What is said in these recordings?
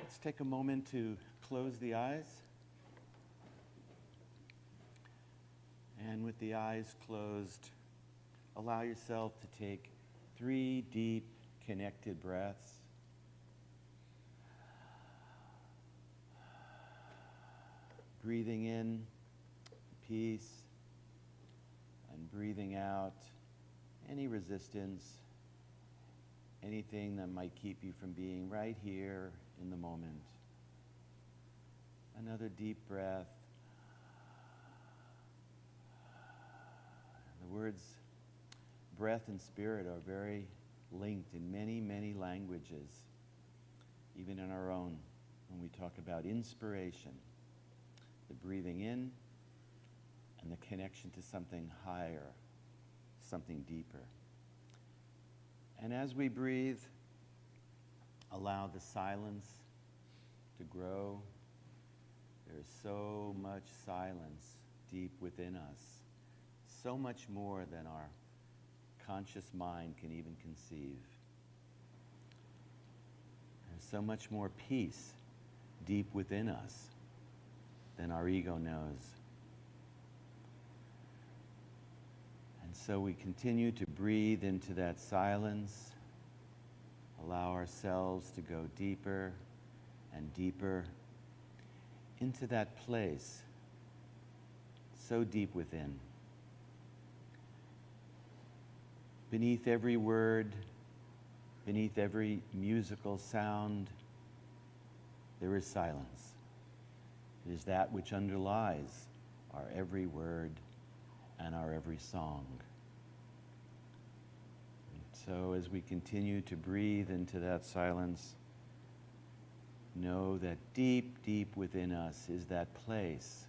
Let's take a moment to close the eyes. And with the eyes closed, allow yourself to take 3 deep, connected breaths. Breathing in peace and breathing out any resistance, anything that might keep you from being right here in the moment. Another deep breath. The words breath and spirit are very linked in many, many languages, even in our own, when we talk about inspiration, the breathing in and the connection to something higher, something deeper. And as we breathe, allow the silence to grow. There's so much silence deep within us, so much more than our conscious mind can even conceive. There's so much more peace deep within us than our ego knows. And so we continue to breathe into that silence, allow ourselves to go deeper and deeper into that place so deep within. Beneath every word, beneath every musical sound, there is silence. It is that which underlies our every word and our every song. And so as we continue to breathe into that silence, know that deep, deep within us is that place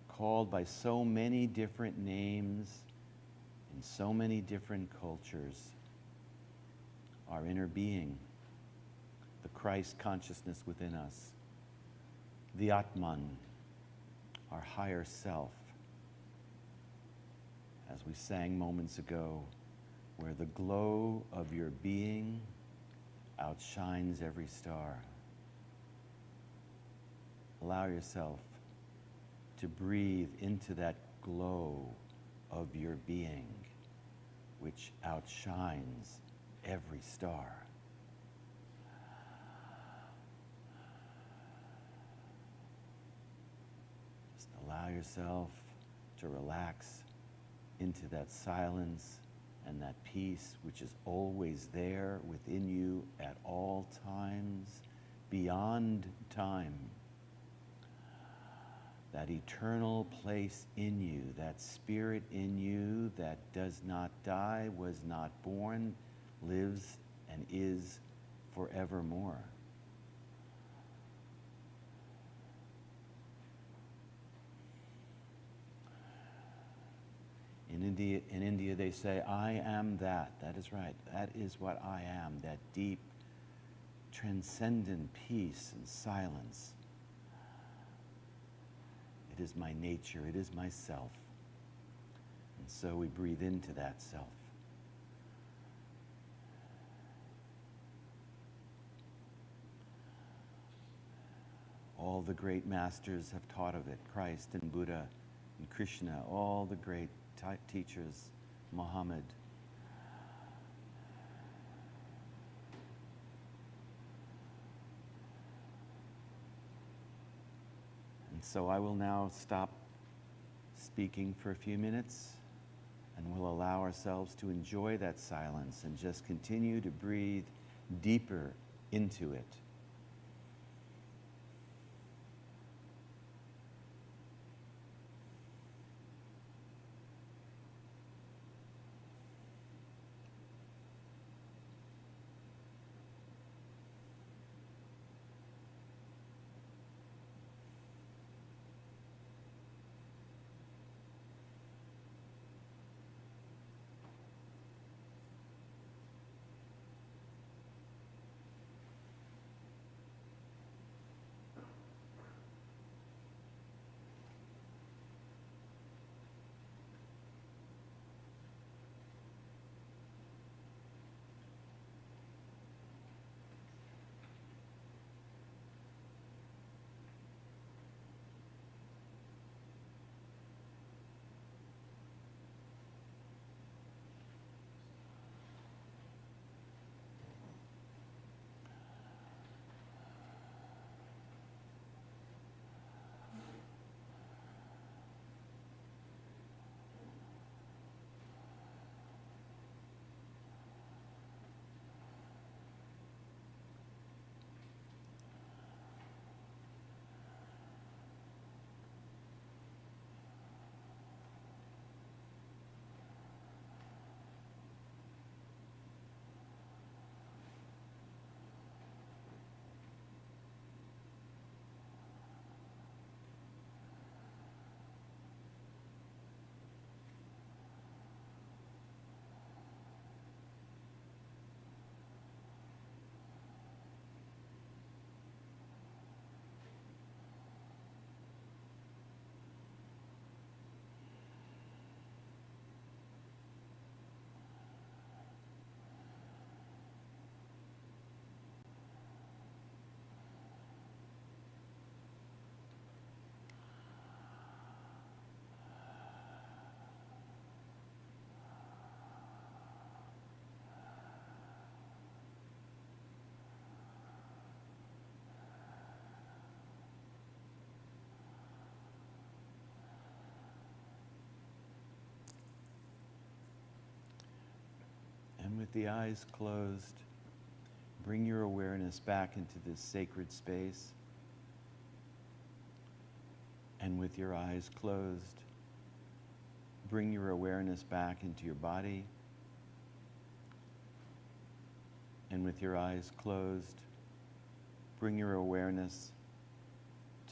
called by so many different names in so many different cultures. Our inner being, the Christ consciousness within us, the Atman, our higher self, as we sang moments ago, where the glow of your being outshines every star. Allow yourself to breathe into that glow of your being, which outshines every star. Just allow yourself to relax into that silence and that peace which is always there within you at all times, beyond time. That eternal place in you, that spirit in you that does not die, was not born, lives and is forevermore. In India they say, I am that. That is right. That is what I am, that deep, transcendent peace and silence. It is my nature, it is myself. And so we breathe into that self. All the great masters have taught of it, Christ and Buddha and Krishna, all the great teachers, Muhammad. And so I will now stop speaking for a few minutes, and we'll allow ourselves to enjoy that silence and just continue to breathe deeper into it. with the eyes closed, bring your awareness back into this sacred space. And with your eyes closed, bring your awareness back into your body. And with your eyes closed, bring your awareness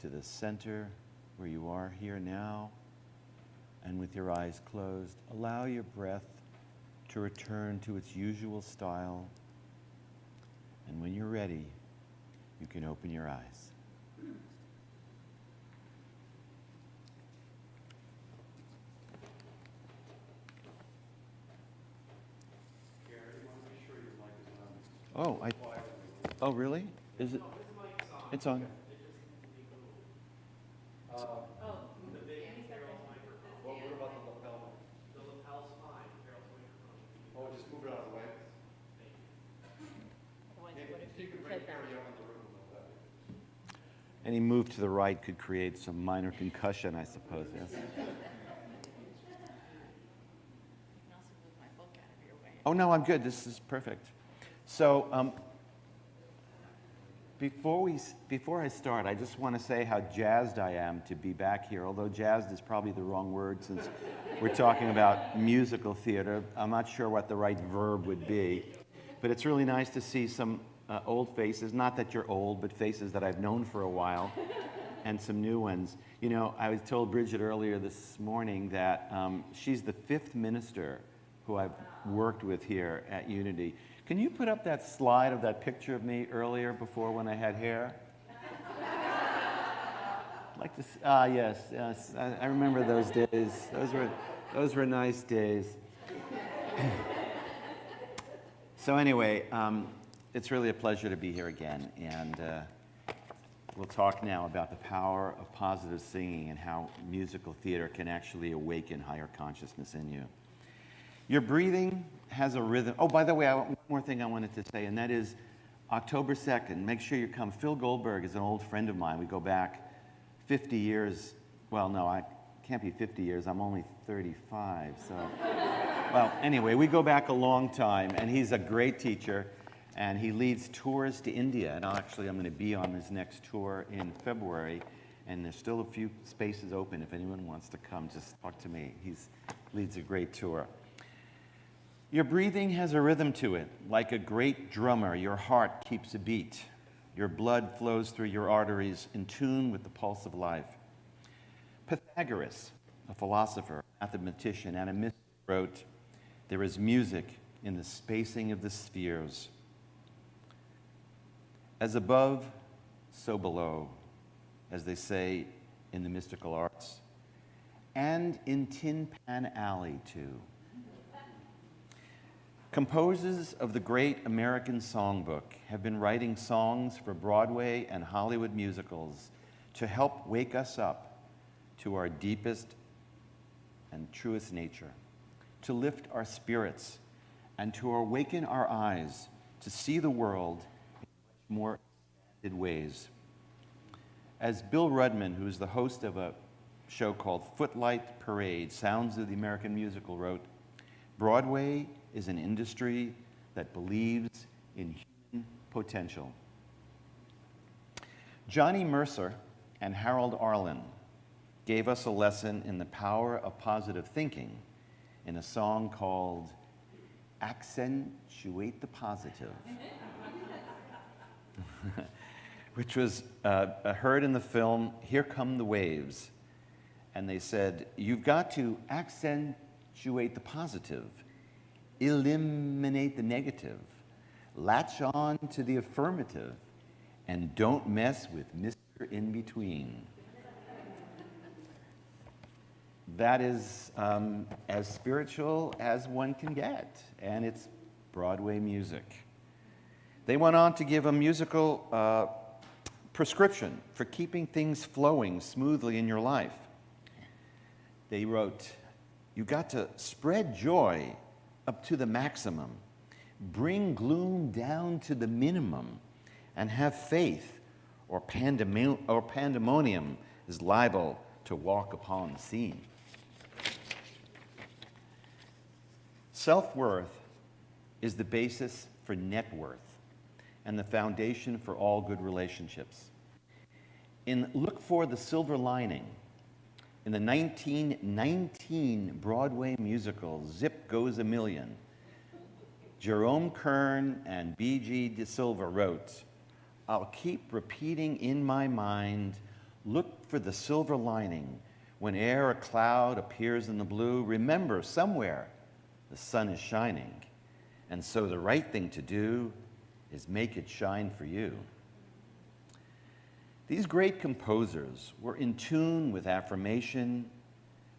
to the center where you are here now. And with your eyes closed, allow your breath to return to its usual style. And when you're ready, you can open your eyes. Oh, oh, really? Is it? It's on. Any move to the right could create some minor concussion, I suppose, yes? Oh, no, I'm good. This is perfect. So, before I start, I just want to say how jazzed I am to be back here, although jazzed is probably the wrong word since we're talking about musical theater. I'm not sure what the right verb would be, but it's really nice to see some old faces, not that you're old, but faces that I've known for a while, and some new ones. You know, I was told Brigid earlier this morning that she's the 5th minister who I've worked with here at Unity. Can you put up that slide of that picture of me earlier before when I had hair? Like to, yes, yes, I remember those days. Those were nice days. So anyway, it's really a pleasure to be here again, and we'll talk now about the power of positive singing and how musical theater can actually awaken higher consciousness in you. Your breathing has a rhythm. Oh, by the way, one more thing I wanted to say, and that is October 2nd. Make sure you come. Phil Goldberg is an old friend of mine. We go back 50 years. Well, no, I can't be 50 years. I'm only 35. So, well, anyway, we go back a long time, and he's a great teacher, and he leads tours to India. And actually, I'm going to be on his next tour in February, and there's still a few spaces open. If anyone wants to come, just talk to me. He leads a great tour. Your breathing has a rhythm to it. Like a great drummer, your heart keeps a beat. Your blood flows through your arteries in tune with the pulse of life. Pythagoras, a philosopher, mathematician, and a mystic, wrote, "There is music in the spacing of the spheres. As above, so below," as they say in the mystical arts, and in Tin Pan Alley, too. Composers of the great American songbook have been writing songs for Broadway and Hollywood musicals to help wake us up to our deepest and truest nature, to lift our spirits, and to awaken our eyes to see the world in much more expanded ways. As Bill Rudman, who is the host of a show called Footlight Parade, Sounds of the American Musical, wrote, "Broadway is an industry that believes in human potential." Johnny Mercer and Harold Arlen gave us a lesson in the power of positive thinking in a song called "Accentuate the Positive," which was heard in the film Here Come the Waves. And they said, "You've got to accentuate the positive, eliminate the negative, latch on to the affirmative, and don't mess with Mr. In-Between." That is as spiritual as one can get, and it's Broadway music. They went on to give a musical prescription for keeping things flowing smoothly in your life. They wrote, "You got to spread joy up to the maximum, bring gloom down to the minimum, and have faith, or pandemonium is liable to walk upon the scene." Self-worth is the basis for net worth and the foundation for all good relationships. Look for the Silver Lining, in the 1919 Broadway musical, Zip Goes a Million, Jerome Kern and B.G. De Silva wrote, "I'll keep repeating in my mind, look for the silver lining. Whene'er a cloud appears in the blue, remember somewhere the sun is shining. And so the right thing to do is make it shine for you." These great composers were in tune with affirmation,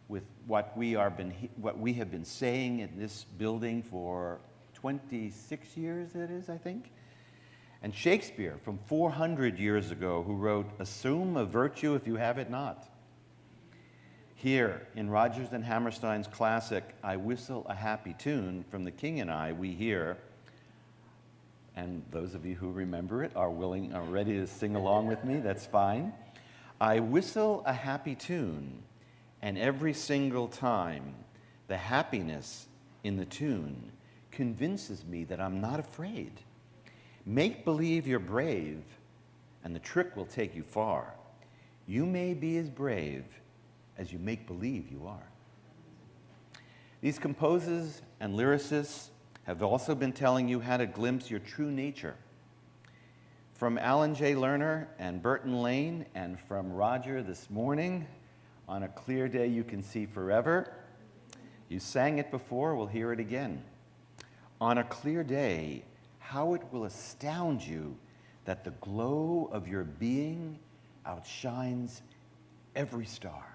with what we have been saying in this building for 26 years, it is, I think. And Shakespeare, from 400 years ago, who wrote, "Assume a virtue if you have it not." Here, in Rodgers and Hammerstein's classic, "I Whistle a Happy Tune," from The King and I, we hear, and those of you who remember it are ready to sing along with me, that's fine. "I whistle a happy tune, and every single time the happiness in the tune convinces me that I'm not afraid. Make believe you're brave, and the trick will take you far. You may be as brave as you make believe you are." These composers and lyricists have also been telling you how to glimpse your true nature. From Alan J. Lerner and Burton Lane, and from Roger this morning, "On a clear day you can see forever." You sang it before, we'll hear it again. On a clear day, how it will astound you that the glow of your being outshines every star.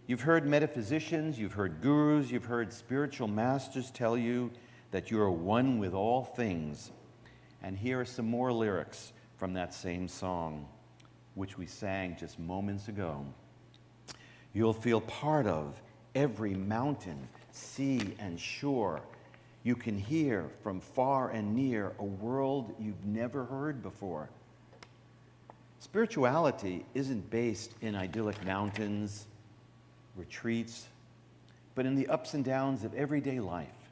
You've heard metaphysicians, you've heard gurus, you've heard spiritual masters tell you that you are one with all things. And here are some more lyrics from that same song, which we sang just moments ago. You'll feel part of every mountain, sea, and shore. You can hear from far and near a world you've never heard before. Spirituality isn't based in idyllic mountains, retreats, but in the ups and downs of everyday life.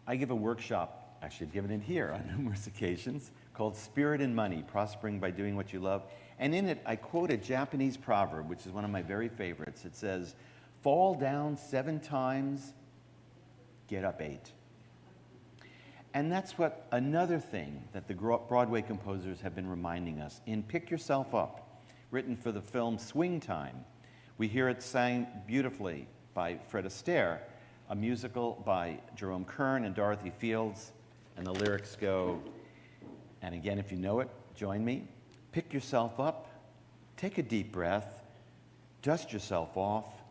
I give a workshop, actually I've given it here on numerous occasions, called Spirit and Money, Prospering by Doing What You Love. And in it, I quote a Japanese proverb, which is one of my very favorites. It says, "Fall down 7 times, get up 8. And that's what another thing that the Broadway composers have been reminding us. In Pick Yourself Up, written for the film Swing Time, we hear it sang beautifully by Fred Astaire, a musical by Jerome Kern and Dorothy Fields, and the lyrics go, and again, if you know it, join me. Pick yourself up, take a deep breath, dust yourself off,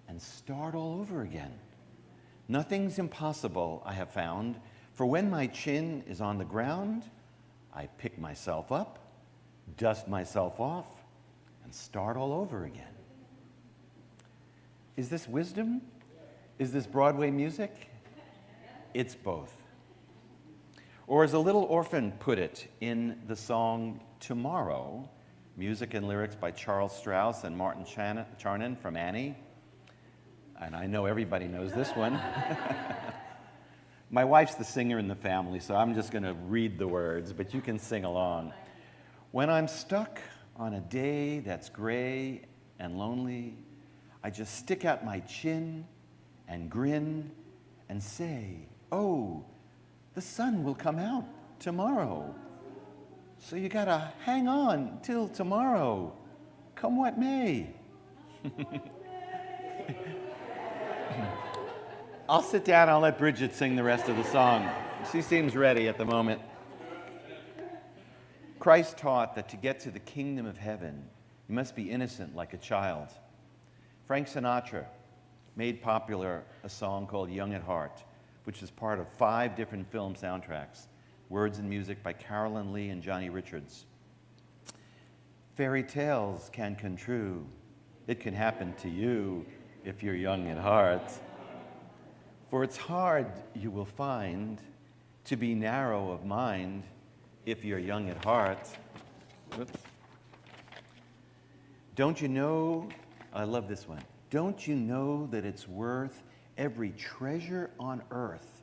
and start all over again. Nothing's impossible, I have found, for when my chin is on the ground, I pick myself up, dust myself off, and start all over again." Is this wisdom? Is this Broadway music? It's both. Or as a little orphan put it in the song Tomorrow, music and lyrics by Charles Strauss and Martin Charnin from Annie. And I know everybody knows this one. My wife's the singer in the family, so I'm just going to read the words, but you can sing along. "When I'm stuck on a day that's gray and lonely, I just stick out my chin and grin and say, oh, the sun will come out tomorrow. So you gotta hang on till tomorrow, come what may." I'll sit down, I'll let Brigid sing the rest of the song. She seems ready at the moment. Christ taught that to get to the kingdom of heaven, you must be innocent like a child. Frank Sinatra made popular a song called Young at Heart, which is part of 5 different film soundtracks, words and music by Carolyn Lee and Johnny Richards. Fairy tales can come true. It can happen to you if you're young at heart. For it's hard, you will find, to be narrow of mind if you're young at heart. Oops. Don't you know, I love this one, don't you know that it's worth every treasure on earth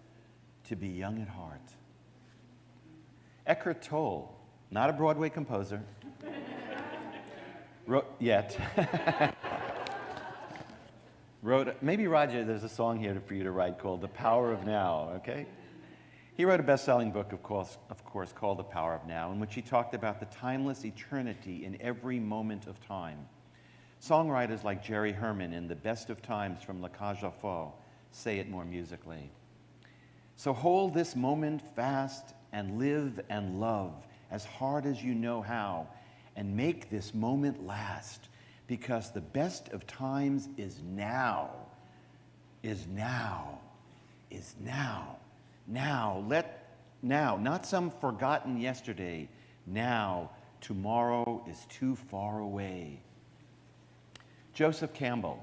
to be young at heart. Eckhart Tolle, not a Broadway composer, wrote, maybe Roger, there's a song here for you to write called The Power of Now, okay? He wrote a best-selling book, of course, called The Power of Now, in which he talked about the timeless eternity in every moment of time. Songwriters like Jerry Herman in The Best of Times from La Cage aux Folles say it more musically. So hold this moment fast and live and love as hard as you know how, and make this moment last, because the best of times is now, is now, is now. Now, not some forgotten yesterday. Now, tomorrow is too far away. Joseph Campbell,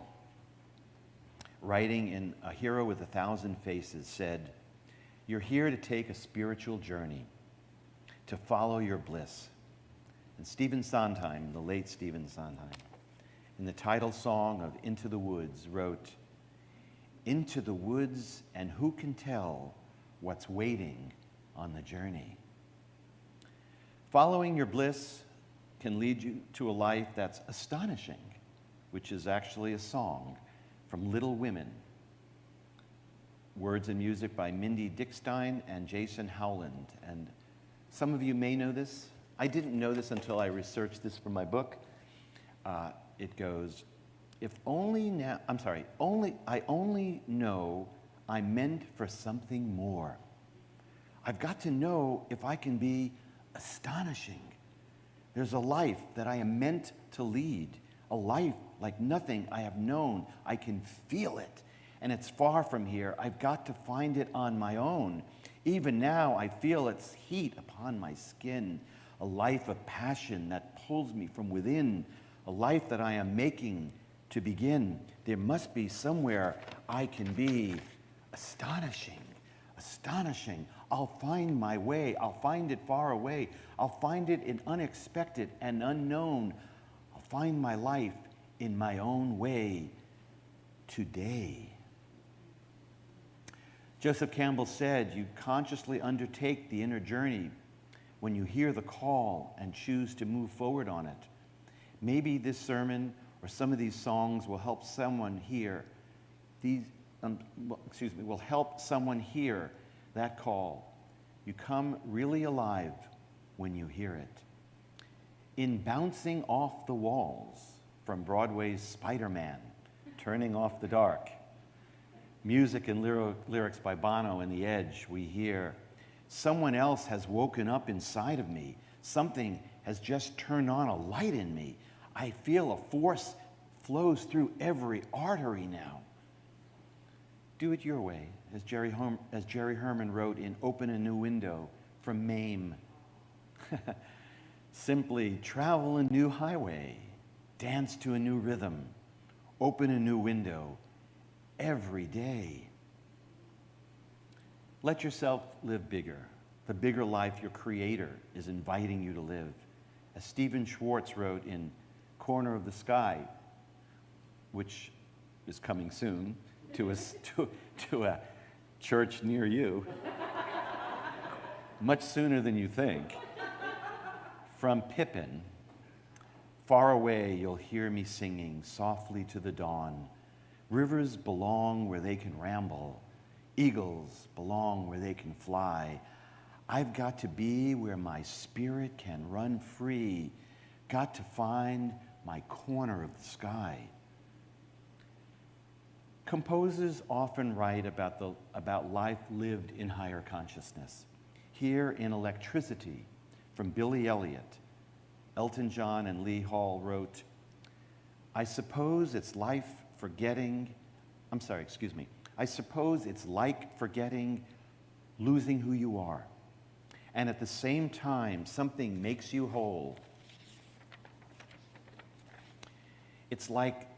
writing in A Hero with 1,000 Faces, said, "You're here to take a spiritual journey, to follow your bliss." And Stephen Sondheim, the late Stephen Sondheim, in the title song of Into the Woods, wrote, "Into the woods, and who can tell what's waiting on the journey?" Following your bliss can lead you to a life that's astonishing, which is actually a song from Little Women. Words and music by Mindy Dickstein and Jason Howland. And some of you may know this. I didn't know this until I researched this for my book. It goes, I only know I'm meant for something more. I've got to know if I can be astonishing. There's a life that I am meant to lead, a life like nothing I have known. I can feel it, and it's far from here. I've got to find it on my own. Even now, I feel its heat upon my skin, a life of passion that pulls me from within, a life that I am making to begin. There must be somewhere I can be astonishing, astonishing. I'll find my way. I'll find it far away. I'll find it in unexpected and unknown. I'll find my life in my own way today. Joseph Campbell said, "You consciously undertake the inner journey when you hear the call and choose to move forward on it. Maybe this sermon or some of these songs will help someone hear will help someone hear that call. You come really alive when you hear it." In Bouncing Off the Walls from Broadway's Spider-Man, Turning Off the Dark, music and lyrics by Bono and The Edge, we hear, "Someone else has woken up inside of me. Something has just turned on a light in me. I feel a force flows through every artery now." Do it your way, as Jerry Herman wrote in Open a New Window from MAME. Simply travel a new highway, dance to a new rhythm, open a new window every day. Let yourself live bigger, the bigger life your Creator is inviting you to live. As Stephen Schwartz wrote in Corner of the Sky, which is coming soon to a church near you, much sooner than you think. From Pippin, "Far away you'll hear me singing softly to the dawn. Rivers belong where they can ramble. Eagles belong where they can fly. I've got to be where my spirit can run free. Got to find my corner of the sky." Composers often write about life lived in higher consciousness. Here in Electricity from Billy Elliot, Elton John and Lee Hall wrote, I suppose it's like forgetting losing who you are. And at the same time, something makes you whole. It's like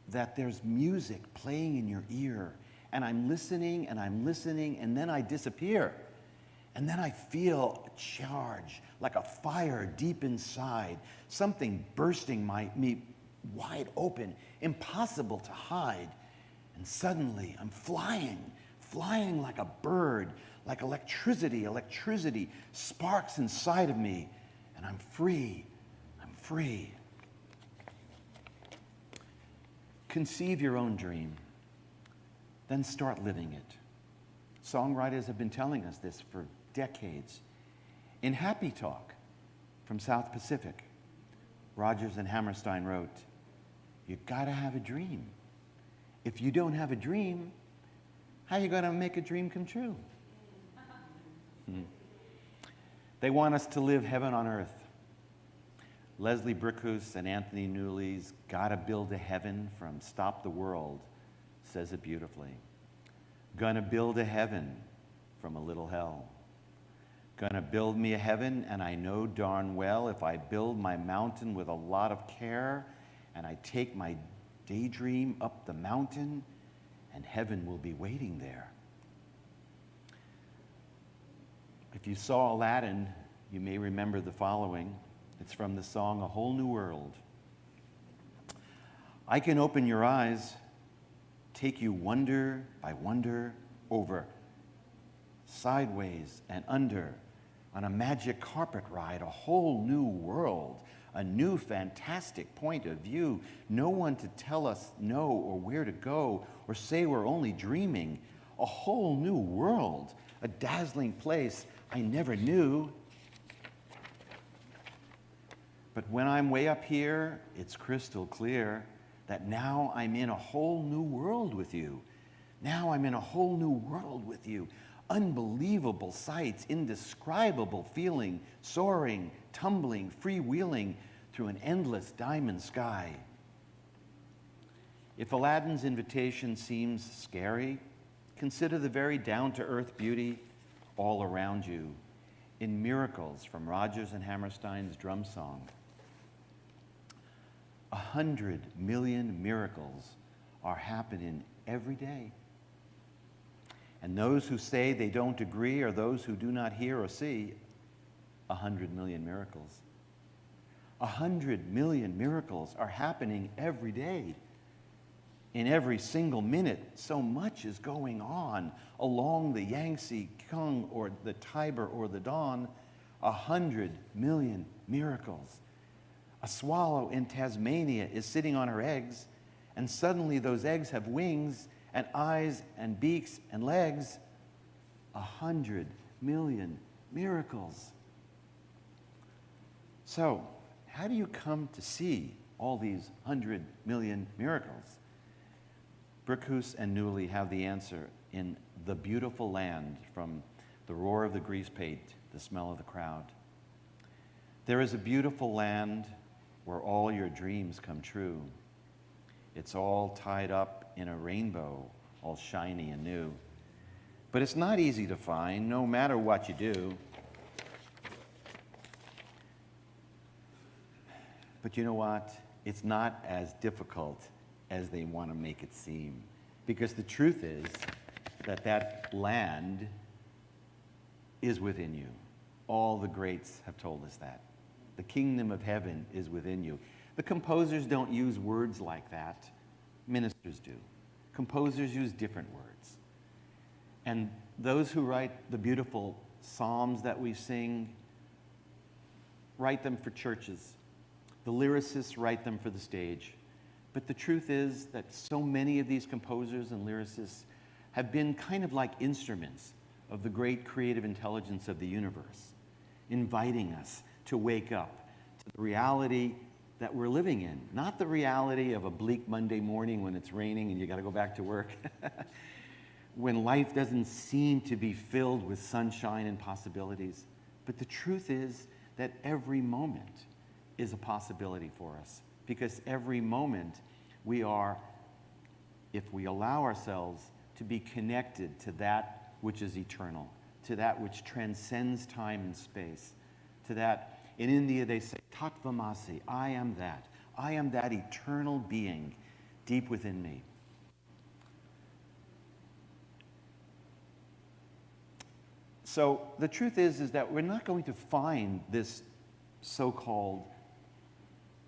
that there's music playing in your ear, and I'm listening, and then I disappear. And then I feel a charge, like a fire deep inside, something bursting me wide open, impossible to hide. And suddenly I'm flying like a bird, like electricity. Electricity sparks inside of me, and I'm free. I'm free. Conceive your own dream, then start living it. Songwriters have been telling us this for decades. In Happy Talk from South Pacific, Rodgers and Hammerstein wrote, "You gotta have a dream. If you don't have a dream, how are you going to make a dream come true?" They want us to live heaven on earth. Leslie Brickhus and Anthony Newley's Gotta Build a Heaven from Stop the World says it beautifully. Gonna build a heaven from a little hell. Gonna build me a heaven, and I know darn well if I build my mountain with a lot of care and I take my daydream up the mountain, and heaven will be waiting there. If you saw Aladdin, you may remember the following. It's from the song A Whole New World. I can open your eyes, take you wonder by wonder over, sideways and under, on a magic carpet ride, a whole new world, a new fantastic point of view, no one to tell us no or where to go or say we're only dreaming, a whole new world, a dazzling place I never knew. But when I'm way up here, it's crystal clear that now I'm in a whole new world with you. Now I'm in a whole new world with you. Unbelievable sights, indescribable feeling, soaring, tumbling, freewheeling through an endless diamond sky. If Aladdin's invitation seems scary, consider the very down-to-earth beauty all around you in Miracles from Rodgers and Hammerstein's drum song. 100 million miracles are happening every day. And those who say they don't agree are those who do not hear or see 100 million miracles. 100 million miracles are happening every day. In every single minute, so much is going on along the Yangtze, Kung, or the Tiber, or the Don. 100 million miracles. A swallow in Tasmania is sitting on her eggs, and suddenly those eggs have wings and eyes and beaks and legs. 100 million miracles. So, how do you come to see all these 100 million miracles? Brickhus and Newley have the answer in The Beautiful Land from The Roar of the Grease Paint, The Smell of the Crowd. There is a beautiful land where all your dreams come true. It's all tied up in a rainbow, all shiny and new. But it's not easy to find, no matter what you do. But you know what? It's not as difficult as they want to make it seem. Because the truth is that that land is within you. All the greats have told us that. The kingdom of heaven is within you. The composers don't use words like that. Ministers do. Composers use different words. And those who write the beautiful psalms that we sing write them for churches. The lyricists write them for the stage. But the truth is that so many of these composers and lyricists have been kind of like instruments of the great creative intelligence of the universe, inviting us to wake up to the reality that we're living in, not the reality of a bleak Monday morning when it's raining and you got to go back to work, when life doesn't seem to be filled with sunshine and possibilities. But the truth is that every moment is a possibility for us, because every moment we are, if we allow ourselves to be connected to that which is eternal, to that which transcends time and space, to that, in India they say, Tattvamasi, I am that eternal being deep within me. So the truth is that we're not going to find this so-called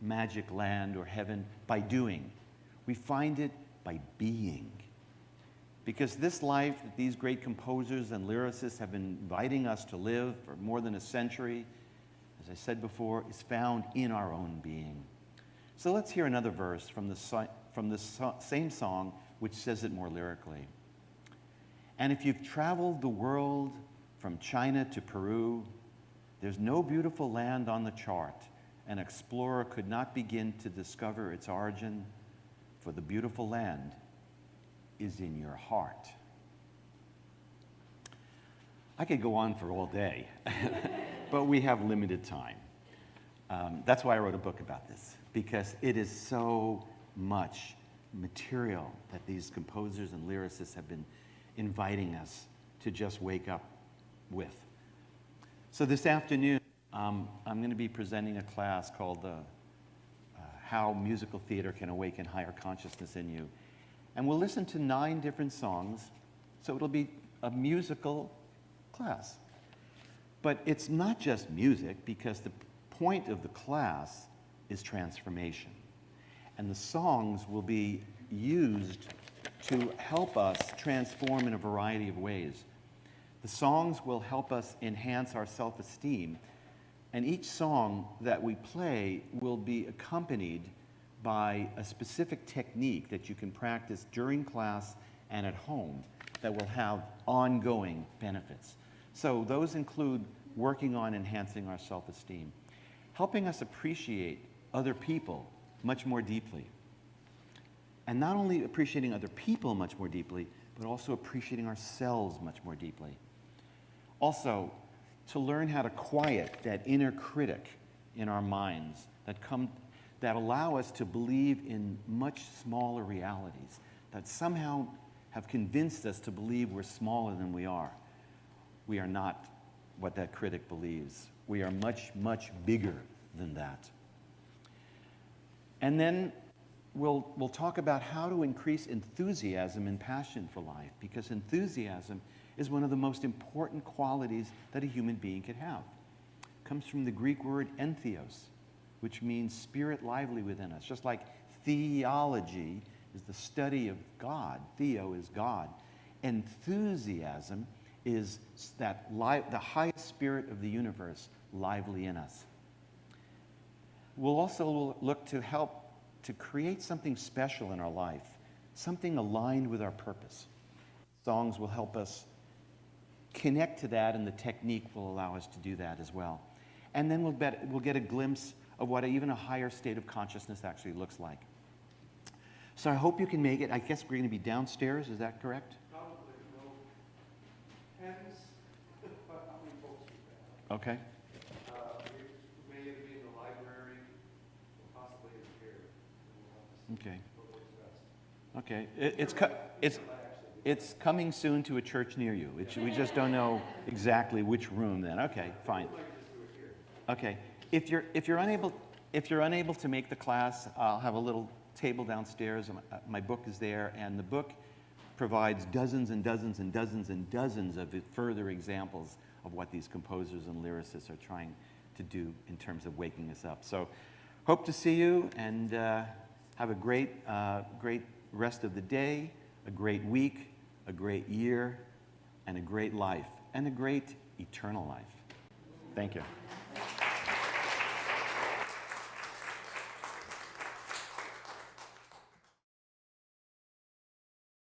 magic land or heaven by doing. We find it by being. Because this life that these great composers and lyricists have been inviting us to live for more than a century, as I said before, is found in our own being. So let's hear another verse from this same song, which says it more lyrically. And if you've traveled the world from China to Peru, there's no beautiful land on the chart. An explorer could not begin to discover its origin, for the beautiful land is in your heart. I could go on for all day, but we have limited time. That's why I wrote a book about this, because it is so much material that these composers and lyricists have been inviting us to just wake up with. So this afternoon, I'm going to be presenting a class called How Musical Theater Can Awaken Higher Consciousness in You. And we'll listen to 9 different songs, so it'll be a musical class. But it's not just music, because the point of the class is transformation. And the songs will be used to help us transform in a variety of ways. The songs will help us enhance our self-esteem, and each song that we play will be accompanied by a specific technique that you can practice during class and at home that will have ongoing benefits. So those include working on enhancing our self-esteem, helping us appreciate other people much more deeply, and not only appreciating other people much more deeply, but also appreciating ourselves much more deeply. Also, to learn how to quiet that inner critic in our minds that allow us to believe in much smaller realities, that somehow have convinced us to believe we're smaller than we are. We are not what that critic believes. We are much, much bigger than that. And then we'll talk about how to increase enthusiasm and passion for life, because enthusiasm is one of the most important qualities that a human being could have. It comes from the Greek word entheos, which means spirit lively within us. Just like theology is the study of God, theo is God. Enthusiasm is that the highest spirit of the universe lively in us. We'll also look to help to create something special in our life, something aligned with our purpose. Songs will help us connect to that, and the technique will allow us to do that as well. And then we'll get a glimpse of what even a higher state of consciousness actually looks like. So I hope you can make it. I guess we're going to be downstairs, is that correct? Probably, no. Depends how many folks we have. Okay. We may either be in the library or possibly in here. Okay. What works Okay. best. It's coming soon to a church near you. We just don't know exactly which room then. Okay, fine. Okay. If you're unable to make the class, I'll have a little table downstairs. My book is there, and the book provides dozens and dozens and dozens and dozens of further examples of what these composers and lyricists are trying to do in terms of waking us up. So hope to see you, and have a great rest of the day, a great week, a great year, and a great life, and a great eternal life. Thank you.